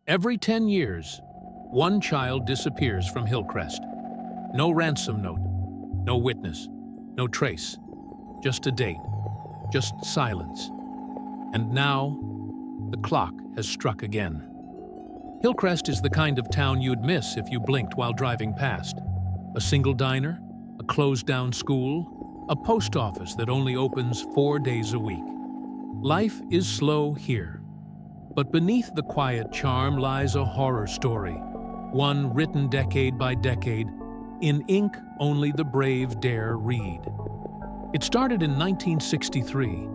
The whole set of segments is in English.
Every 10 years, one child disappears from Hillcrest. No ransom note, no witness, no trace, just a date, just silence. And now, the clock has struck again. Hillcrest is the kind of town you'd miss if you blinked while driving past. A single diner, a closed-down school, a post office that only opens 4 days a week. Life is slow here. But beneath the quiet charm lies a horror story, one written decade by decade, in ink only the brave dare read. It started in 1963.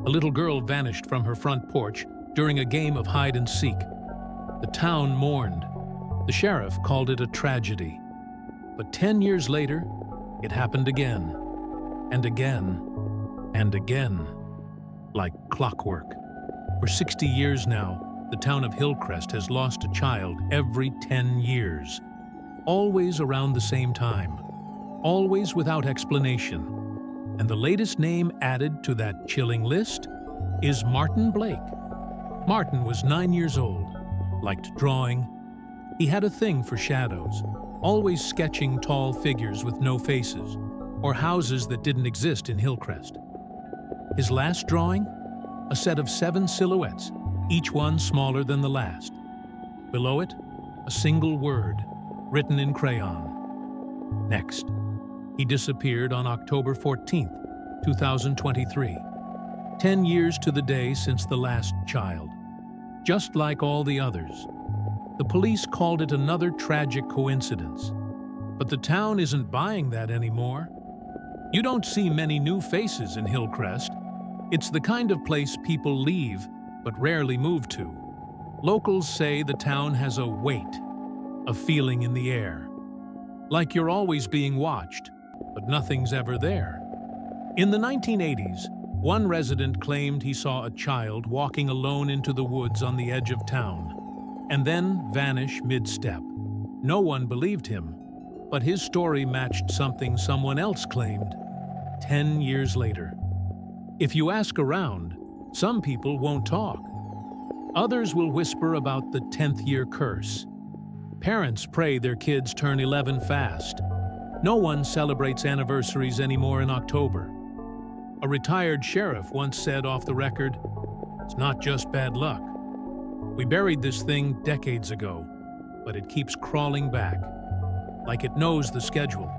A little girl vanished from her front porch during a game of hide-and-seek. The town mourned. The sheriff called it a tragedy. But 10 years later, it happened again, and again, and again, like clockwork. For 60 years now, the town of Hillcrest has lost a child every 10 years. Always around the same time. Always without explanation. And the latest name added to that chilling list is Martin Blake. Martin was 9 years old, liked drawing. He had a thing for shadows, always sketching tall figures with no faces, or houses that didn't exist in Hillcrest. His last drawing? A set of 7 silhouettes, each one smaller than the last. Below it, a single word, written in crayon. Next. He disappeared on October 14th, 2023. 10 years to the day since the last child. Just like all the others. The police called it another tragic coincidence. But the town isn't buying that anymore. You don't see many new faces in Hillcrest. It's the kind of place people leave, but rarely move to. Locals say the town has a weight, a feeling in the air. Like you're always being watched, but nothing's ever there. In the 1980s, one resident claimed he saw a child walking alone into the woods on the edge of town, and then vanish mid-step. No one believed him, but his story matched something someone else claimed 10 years later. If you ask around, some people won't talk. Others will whisper about the 10th year curse. Parents pray their kids turn 11 fast. No one celebrates anniversaries anymore in October. A retired sheriff once said off the record, "It's not just bad luck. We buried this thing decades ago, but it keeps crawling back, like it knows the schedule.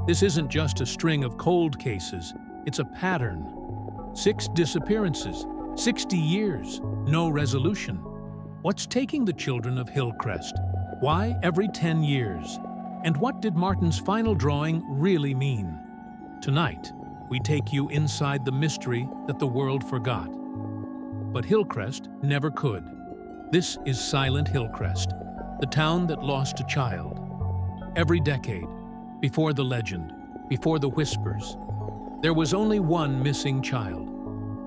This isn't just a string of cold cases, it's a pattern. 6 disappearances, 60 years, no resolution. What's taking the children of Hillcrest? Why every 10 years? And what did Martin's final drawing really mean? Tonight, we take you inside the mystery that the world forgot. But Hillcrest never could. This is Silent Hillcrest, the town that lost a child. Every decade, before the legend, before the whispers, there was only one missing child.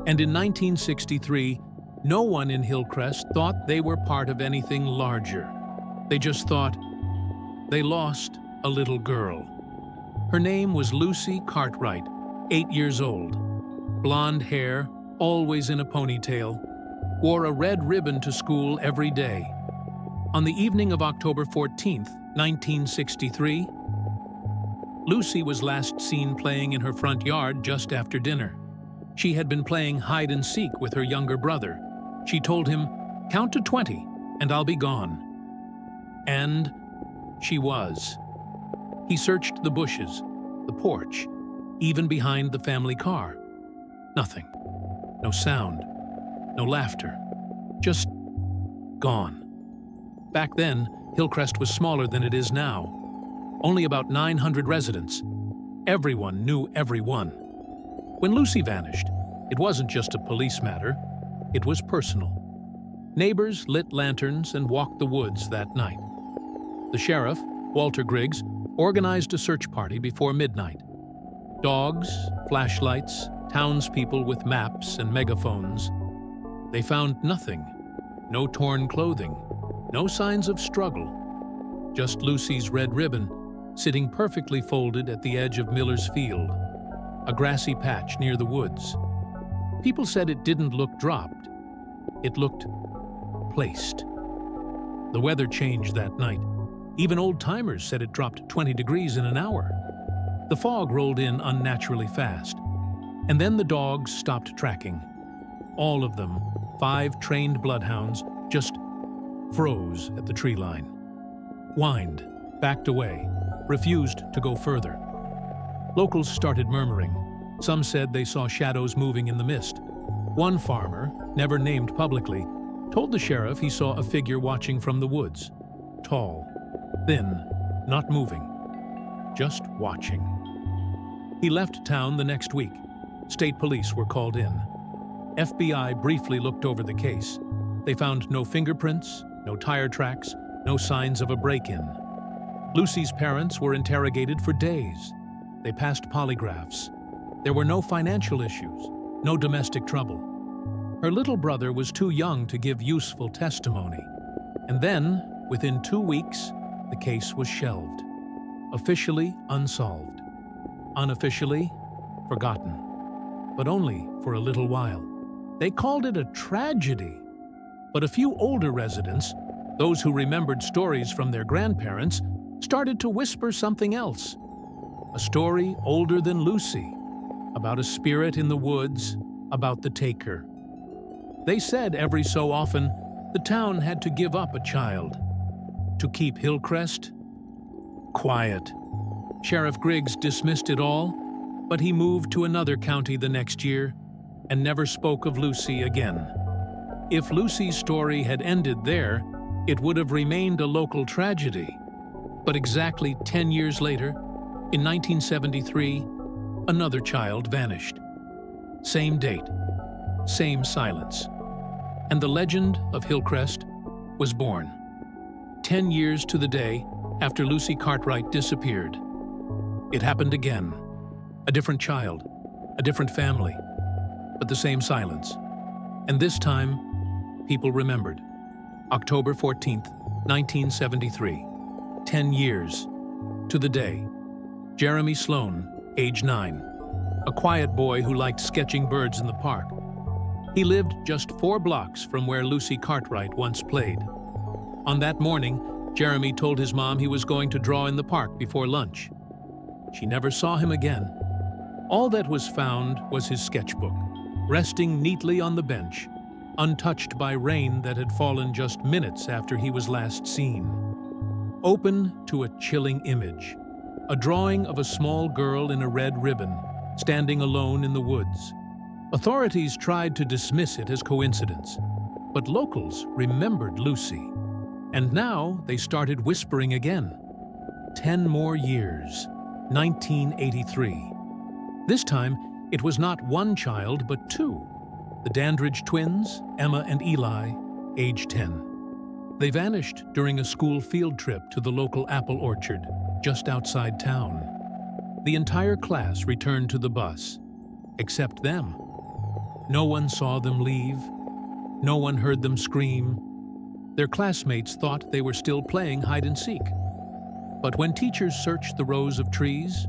And in 1963, no one in Hillcrest thought they were part of anything larger. They just thought they lost a little girl. Her name was Lucy Cartwright, 8 years old. Blonde hair, always in a ponytail, wore a red ribbon to school every day. On the evening of October 14th, 1963, Lucy was last seen playing in her front yard just after dinner. She had been playing hide-and-seek with her younger brother. She told him, "Count to 20, and I'll be gone." And she was. He searched the bushes, the porch, even behind the family car. Nothing. No sound. No laughter. Just gone. Back then, Hillcrest was smaller than it is now. Only about 900 residents. Everyone knew everyone. When Lucy vanished, it wasn't just a police matter. It was personal. Neighbors lit lanterns and walked the woods that night. The sheriff, Walter Griggs, organized a search party before midnight. Dogs, flashlights, townspeople with maps and megaphones. They found nothing. No torn clothing. No signs of struggle. Just Lucy's red ribbon, sitting perfectly folded at the edge of Miller's Field, a grassy patch near the woods. People said it didn't look dropped. It looked placed. The weather changed that night. Even old-timers said it dropped 20 degrees in an hour. The fog rolled in unnaturally fast. And then the dogs stopped tracking. All of them, 5 trained bloodhounds, just froze at the tree line. Whined, backed away, refused to go further. Locals started murmuring. Some said they saw shadows moving in the mist. One farmer, never named publicly, told the sheriff he saw a figure watching from the woods. Tall, thin, not moving, just watching. He left town the next week. State police were called in. FBI briefly looked over the case. They found no fingerprints, no tire tracks, no signs of a break-in. Lucy's parents were interrogated for days. They passed polygraphs. There were no financial issues, no domestic trouble. Her little brother was too young to give useful testimony. And then, within 2 weeks, the case was shelved. Officially unsolved. Unofficially forgotten. But only for a little while. They called it a tragedy. But a few older residents, those who remembered stories from their grandparents, started to whisper something else. A story older than Lucy, about a spirit in the woods, about the taker. They said every so often, the town had to give up a child. To keep Hillcrest quiet. Sheriff Griggs dismissed it all, but he moved to another county the next year and never spoke of Lucy again. If Lucy's story had ended there, it would have remained a local tragedy. But exactly 10 years later, in 1973, another child vanished. Same date, same silence. And the legend of Hillcrest was born. 10 years to the day after Lucy Cartwright disappeared. It happened again. A different child, a different family, but the same silence. And this time, people remembered. October 14th, 1973. 10 years to the day. Jeremy Sloan, age 9. A quiet boy who liked sketching birds in the park. He lived just 4 blocks from where Lucy Cartwright once played. On that morning, Jeremy told his mom he was going to draw in the park before lunch. She never saw him again. All that was found was his sketchbook, resting neatly on the bench, untouched by rain that had fallen just minutes after he was last seen. Open to a chilling image, a drawing of a small girl in a red ribbon, standing alone in the woods. Authorities tried to dismiss it as coincidence, but locals remembered Lucy. And now they started whispering again. 10 more years, 1983. This time, it was not one child, but 2. The Dandridge twins, Emma and Eli, age 10. They vanished during a school field trip to the local apple orchard, just outside town. The entire class returned to the bus, except them. No one saw them leave. No one heard them scream. Their classmates thought they were still playing hide-and-seek. But when teachers searched the rows of trees,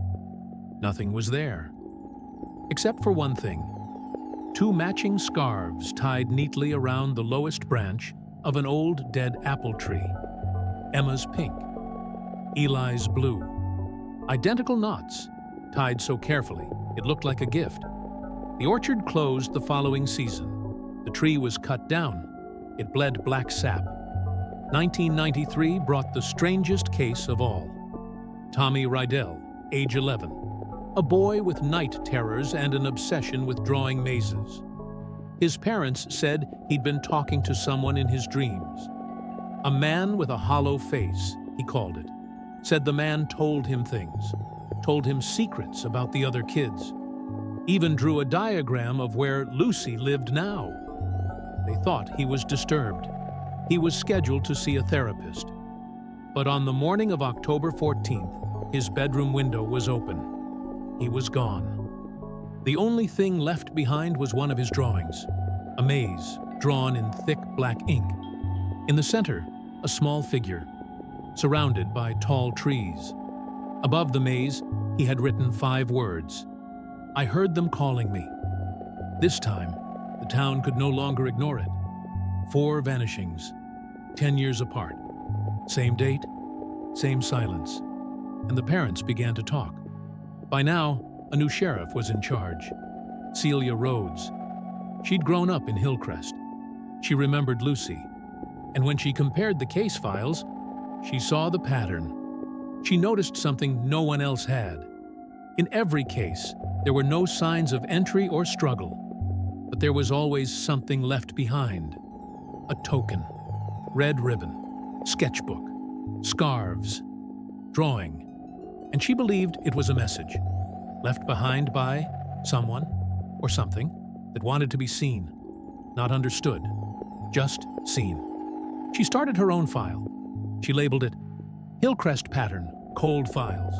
nothing was there. Except for one thing. 2 matching scarves tied neatly around the lowest branch of an old dead apple tree. Emma's pink, Eli's blue. Identical knots, tied so carefully it looked like a gift. The orchard closed the following season. The tree was cut down. It bled black sap. 1993 brought the strangest case of all. Tommy Rydell, age 11. A boy with night terrors and an obsession with drawing mazes. His parents said he'd been talking to someone in his dreams. A man with a hollow face, he called it. Said the man told him things, told him secrets about the other kids. Even drew a diagram of where Lucy lived now. They thought he was disturbed. He was scheduled to see a therapist. But on the morning of October 14th, his bedroom window was open. He was gone. The only thing left behind was one of his drawings, a maze drawn in thick black ink. In the center, a small figure, surrounded by tall trees. Above the maze, he had written 5 words. I heard them calling me. This time, the town could no longer ignore it. 4 vanishings, 10 years apart. Same date, same silence, and the parents began to talk. By now, a new sheriff was in charge, Celia Rhodes. She'd grown up in Hillcrest. She remembered Lucy, and when she compared the case files, she saw the pattern. She noticed something no one else had. In every case, there were no signs of entry or struggle, but there was always something left behind. A token, red ribbon, sketchbook, scarves, drawing, and she believed it was a message, left behind by someone or something that wanted to be seen, not understood, just seen. She started her own file. She labeled it Hillcrest Pattern, Cold Files.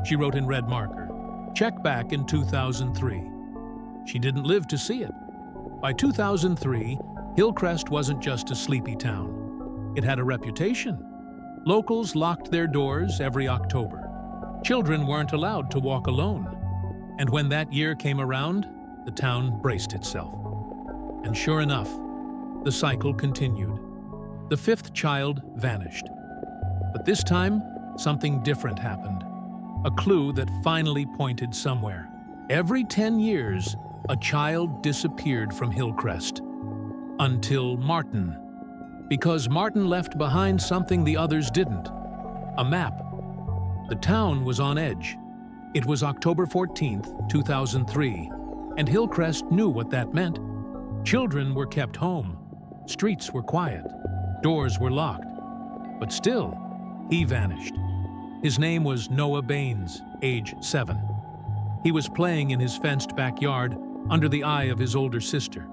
She wrote in red marker, check back in 2003. She didn't live to see it. By 2003, Hillcrest wasn't just a sleepy town. It had a reputation. Locals locked their doors every October. Children weren't allowed to walk alone. And when that year came around, the town braced itself. And sure enough, the cycle continued. The fifth child vanished. But this time, something different happened. A clue that finally pointed somewhere. Every 10 years, a child disappeared from Hillcrest. Until Martin. Because Martin left behind something the others didn't. A map. The town was on edge. It was October 14th, 2003, and Hillcrest knew what that meant. Children were kept home. Streets were quiet. Doors were locked. But still, he vanished. His name was Noah Baines, age 7. He was playing in his fenced backyard under the eye of his older sister.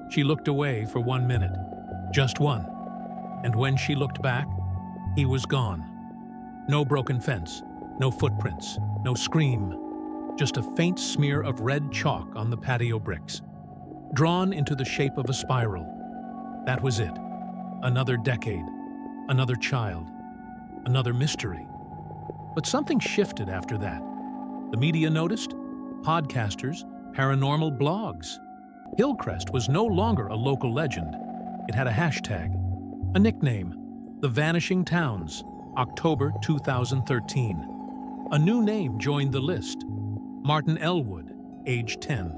She looked away for 1 minute, just one. And when she looked back, he was gone. No broken fence, no footprints, no scream, just a faint smear of red chalk on the patio bricks, drawn into the shape of a spiral. That was it. Another decade, another child, another mystery. But something shifted after that. The media noticed, podcasters, paranormal blogs. Hillcrest was no longer a local legend. It had a hashtag, a nickname, The Vanishing Towns, October 2013. A new name joined the list, Martin Elwood, age 10.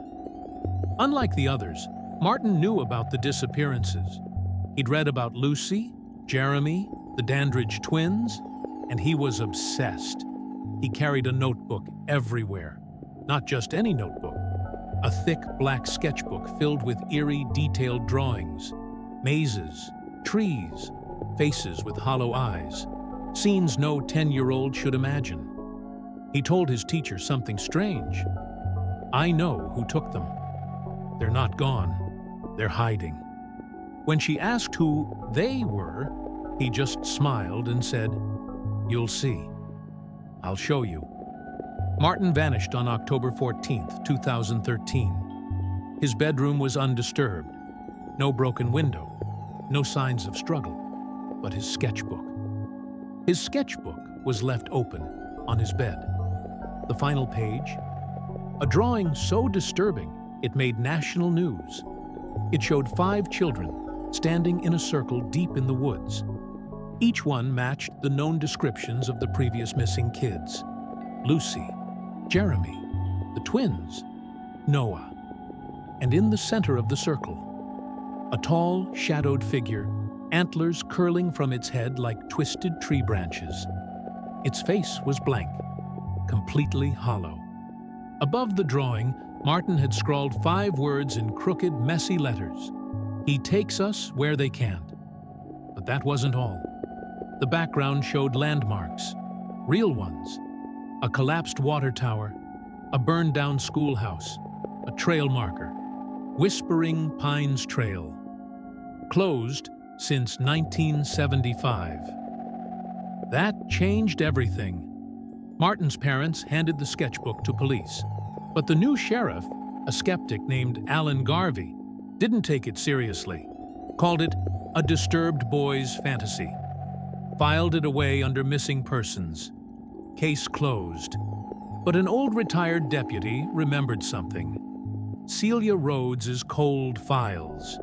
Unlike the others, Martin knew about the disappearances. He'd read about Lucy, Jeremy, the Dandridge twins, and he was obsessed. He carried a notebook everywhere, not just any notebook. A thick black sketchbook filled with eerie, detailed drawings, mazes, trees, faces with hollow eyes, scenes no 10-year-old should imagine. He told his teacher something strange. I know who took them. They're not gone. They're hiding. When she asked who they were, he just smiled and said, You'll see. I'll show you. Martin vanished on October 14th, 2013. His bedroom was undisturbed. No broken window, no signs of struggle, but his sketchbook. His sketchbook was left open on his bed. The final page, a drawing so disturbing it made national news. It showed 5 children standing in a circle deep in the woods. Each one matched the known descriptions of the previous missing kids. Lucy, Jeremy, the twins, Noah. And in the center of the circle, a tall, shadowed figure, antlers curling from its head like twisted tree branches. Its face was blank, completely hollow. Above the drawing, Martin had scrawled 5 words in crooked, messy letters. He takes us where they can't. But that wasn't all. The background showed landmarks, real ones. A collapsed water tower, a burned-down schoolhouse, a trail marker, Whispering Pines Trail. Closed since 1975. That changed everything. Martin's parents handed the sketchbook to police. But the new sheriff, a skeptic named Alan Garvey, didn't take it seriously, called it a disturbed boy's fantasy, filed it away under missing persons. Case closed. But an old retired deputy remembered something. Celia Rhodes's cold files.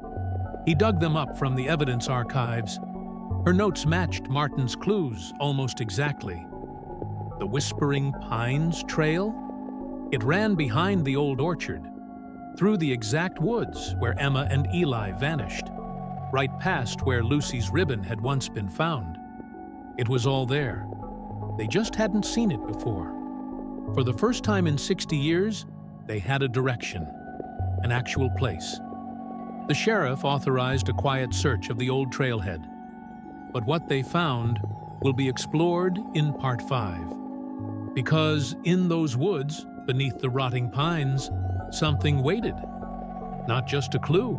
He dug them up from the evidence archives, Her notes matched Martin's clues almost exactly. The Whispering Pines Trail? It ran behind the old orchard, through the exact woods where Emma and Eli vanished, right past where Lucy's ribbon had once been found. It was all there. They just hadn't seen it before. For the first time in 60 years, they had a direction, an actual place. The sheriff authorized a quiet search of the old trailhead. But what they found will be explored in Part 5. Because in those woods, beneath the rotting pines, something waited. Not just a clue,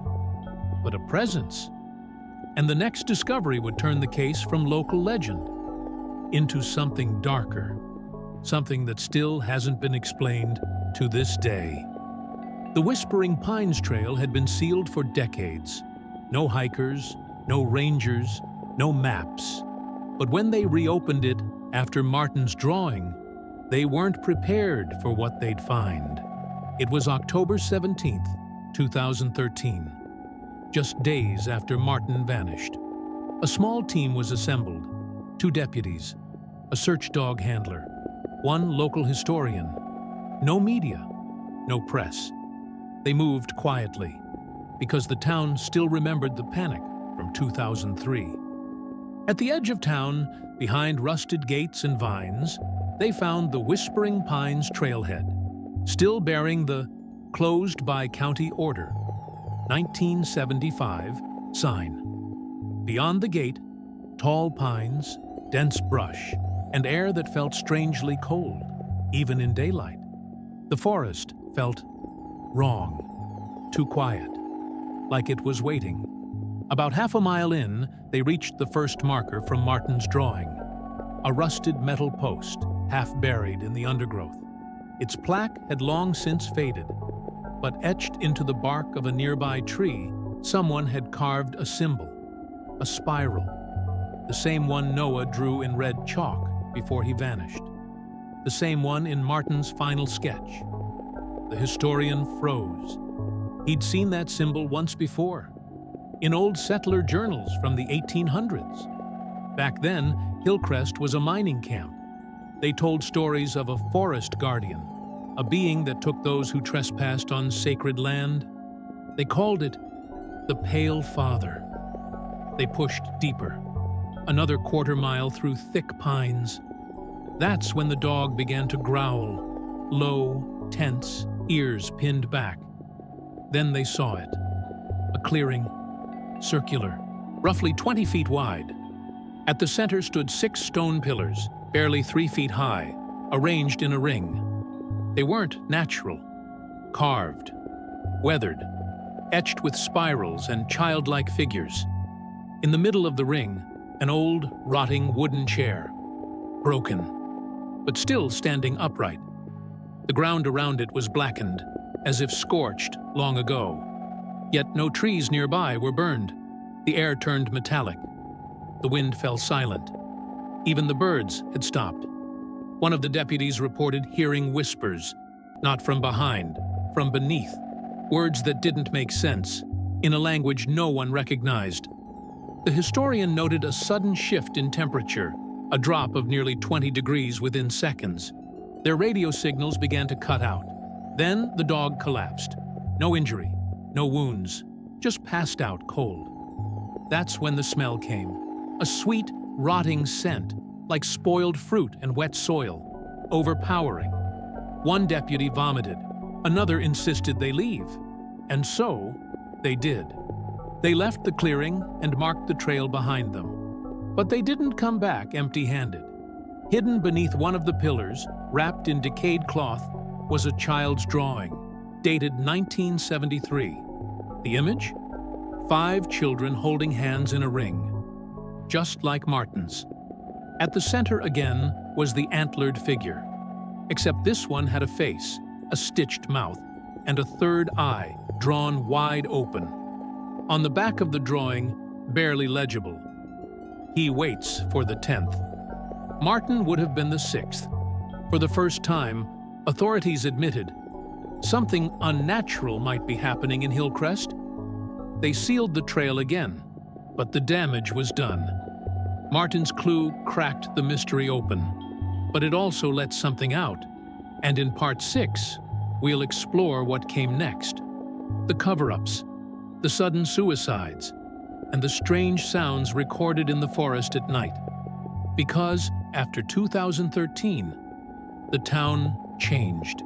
but a presence. And the next discovery would turn the case from local legend into something darker, something that still hasn't been explained to this day. The Whispering Pines Trail had been sealed for decades. No hikers, no rangers, no maps. But when they reopened it after Martin's drawing, they weren't prepared for what they'd find. It was October 17th, 2013, just days after Martin vanished. A small team was assembled, 2 deputies, a search dog handler, 1 local historian. No media, no press. They moved quietly, because the town still remembered the panic from 2003. At the edge of town, behind rusted gates and vines, they found the Whispering Pines trailhead, still bearing the "Closed by County Order, 1975" sign. Beyond the gate, tall pines, dense brush, and air that felt strangely cold, even in daylight. The forest felt wrong, too quiet, like it was waiting. About half a mile in, they reached the first marker from Martin's drawing, a rusted metal post, half buried in the undergrowth. Its plaque had long since faded, but etched into the bark of a nearby tree, someone had carved a symbol, a spiral, the same one Noah drew in red chalk before he vanished, the same one in Martin's final sketch. The historian froze. He'd seen that symbol once before, in old settler journals from the 1800s. Back then, Hillcrest was a mining camp. They told stories of a forest guardian, a being that took those who trespassed on sacred land. They called it the Pale Father. They pushed deeper, another quarter-mile through thick pines. That's when the dog began to growl, low, tense, ears pinned back. Then they saw it, a clearing, circular, roughly 20 feet wide. At the center stood 6 stone pillars, barely 3 feet high, arranged in a ring. They weren't natural, carved, weathered, etched with spirals and childlike figures. In the middle of the ring, an old, rotting wooden chair, broken, but still standing upright. The ground around it was blackened, as if scorched long ago. Yet no trees nearby were burned. The air turned metallic. The wind fell silent. Even the birds had stopped. One of the deputies reported hearing whispers, not from behind, from beneath, words that didn't make sense, in a language no one recognized. The historian noted a sudden shift in temperature, a drop of nearly 20 degrees within seconds. Their radio signals began to cut out. Then the dog collapsed. No injury, no wounds, just passed out cold. That's when the smell came. A sweet, rotting scent, like spoiled fruit and wet soil, overpowering. One deputy vomited. Another insisted they leave. And so, they did. They left the clearing and marked the trail behind them. But they didn't come back empty-handed. Hidden beneath one of the pillars, wrapped in decayed cloth, was a child's drawing, dated 1973. The image? 5 children holding hands in a ring, just like Martin's. At the center again was the antlered figure, except this one had a face, a stitched mouth, and a third eye drawn wide open. On the back of the drawing, barely legible, "He waits for the 10th." Martin would have been the 6th. For the first time, authorities admitted something unnatural might be happening in Hillcrest. They sealed the trail again, but the damage was done. Martin's clue cracked the mystery open, but it also let something out. And in Part 6, we'll explore what came next. The cover-ups, the sudden suicides, and the strange sounds recorded in the forest at night. Because, after 2013, the town changed.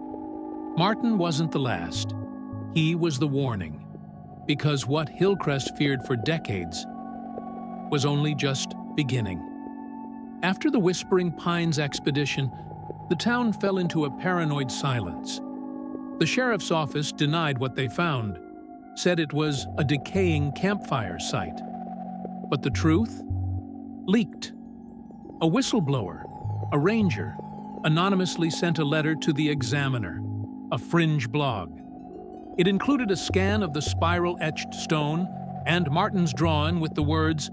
Martin wasn't the last. He was the warning. Because what Hillcrest feared for decades was only just beginning. After the Whispering Pines expedition, the town fell into a paranoid silence. The sheriff's office denied what they found, said it was a decaying campfire site. But the truth leaked. A whistleblower, a ranger, anonymously sent a letter to the Examiner, a fringe blog. It included a scan of the spiral-etched stone and Martin's drawing with the words,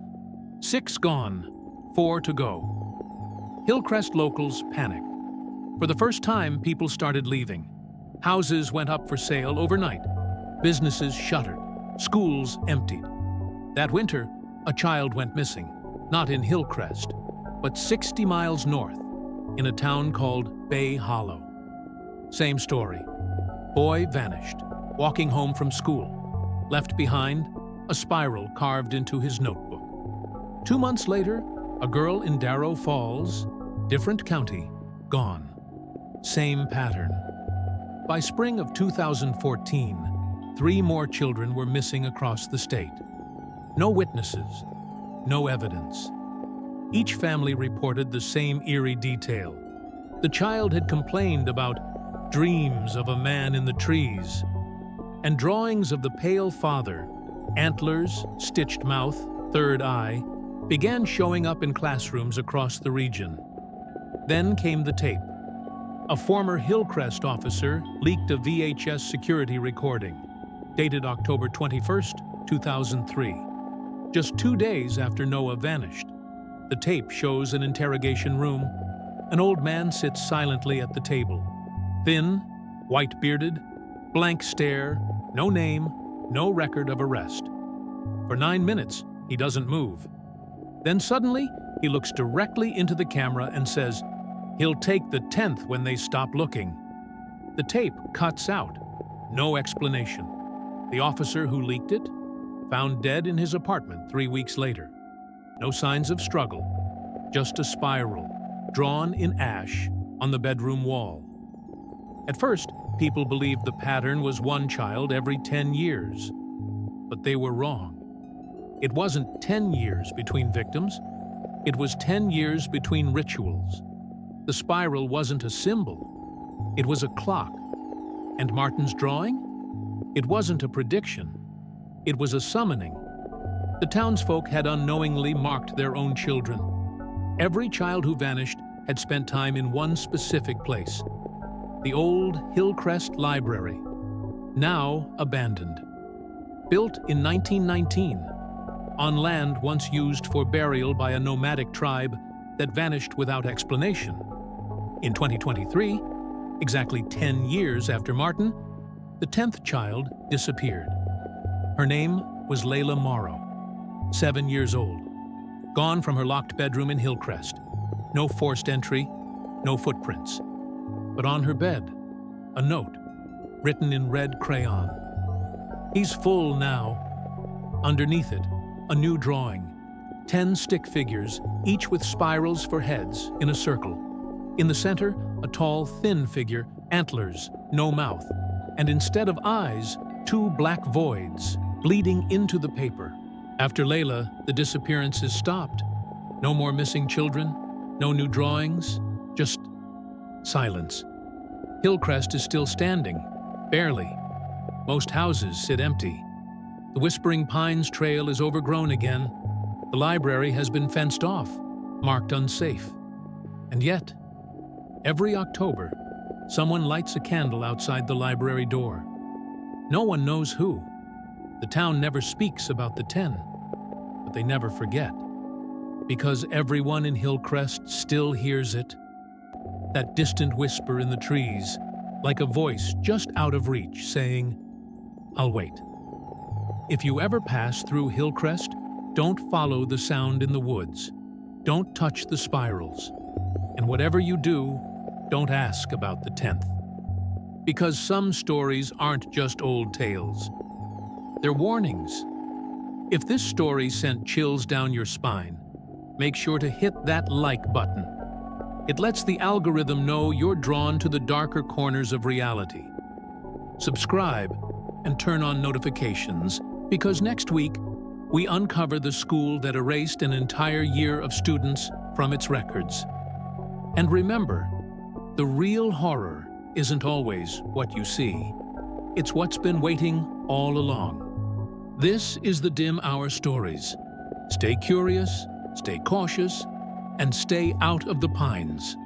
"6 gone, 4 to go." Hillcrest locals panicked. For the first time, people started leaving. Houses went up for sale overnight. Businesses shuttered. Schools emptied. That winter, a child went missing, not in Hillcrest, but 60 miles north, in a town called Bay Hollow. Same story. Boy vanished, walking home from school. Left behind, a spiral carved into his notebook. 2 months later, a girl in Darrow Falls, different county, gone. Same pattern. By spring of 2014, 3 more children were missing across the state. No witnesses, no evidence. Each family reported the same eerie detail. The child had complained about dreams of a man in the trees, and drawings of the pale father, antlers, stitched mouth, third eye, began showing up in classrooms across the region. Then came the tape. A former Hillcrest officer leaked a VHS security recording, dated October 21st, 2003. Just 2 days after Noah vanished. The tape shows an interrogation room. An old man sits silently at the table. Thin, white-bearded, blank stare, no name, no record of arrest. For 9 minutes, he doesn't move. Then suddenly, he looks directly into the camera and says, he'll take the 10th when they stop looking. The tape cuts out. No explanation. The officer who leaked it, found dead in his apartment 3 weeks later. No signs of struggle, just a spiral, drawn in ash on the bedroom wall. At first, people believed the pattern was one child every 10 years. But they were wrong. It wasn't 10 years between victims. It was 10 years between rituals. The spiral wasn't a symbol. It was a clock. And Martin's drawing? It wasn't a prediction. It was a summoning. The townsfolk had unknowingly marked their own children. Every child who vanished had spent time in one specific place. The old Hillcrest Library, now abandoned. Built in 1919, on land once used for burial by a nomadic tribe that vanished without explanation. In 2023, exactly 10 years after Martin, the 10th child disappeared. Her name was Layla Morrow, 7 years old, gone from her locked bedroom in Hillcrest. No forced entry, no footprints. But on her bed, a note, written in red crayon. He's full now. Underneath it, a new drawing. 10 stick figures, each with spirals for heads, in a circle. In the center, a tall, thin figure, antlers, no mouth. And instead of eyes, 2 black voids, bleeding into the paper. After Layla, the disappearances stopped. No more missing children, no new drawings, just silence. Hillcrest is still standing, barely. Most houses sit empty. The Whispering Pines trail is overgrown again. The library has been fenced off, marked unsafe. And yet, every October, someone lights a candle outside the library door. No one knows who. The town never speaks about the 10, but they never forget. Because everyone in Hillcrest still hears it. That distant whisper in the trees, like a voice just out of reach, saying, "I'll wait." If you ever pass through Hillcrest, don't follow the sound in the woods. Don't touch the spirals. And whatever you do, don't ask about the 10th. Because some stories aren't just old tales. They're warnings. If this story sent chills down your spine, make sure to hit that like button. It lets the algorithm know you're drawn to the darker corners of reality. Subscribe and turn on notifications, because next week, we uncover the school that erased an entire year of students from its records. And remember, the real horror isn't always what you see. It's what's been waiting all along. This is the Dim Hour Stories. Stay curious, stay cautious, and stay out of the pines.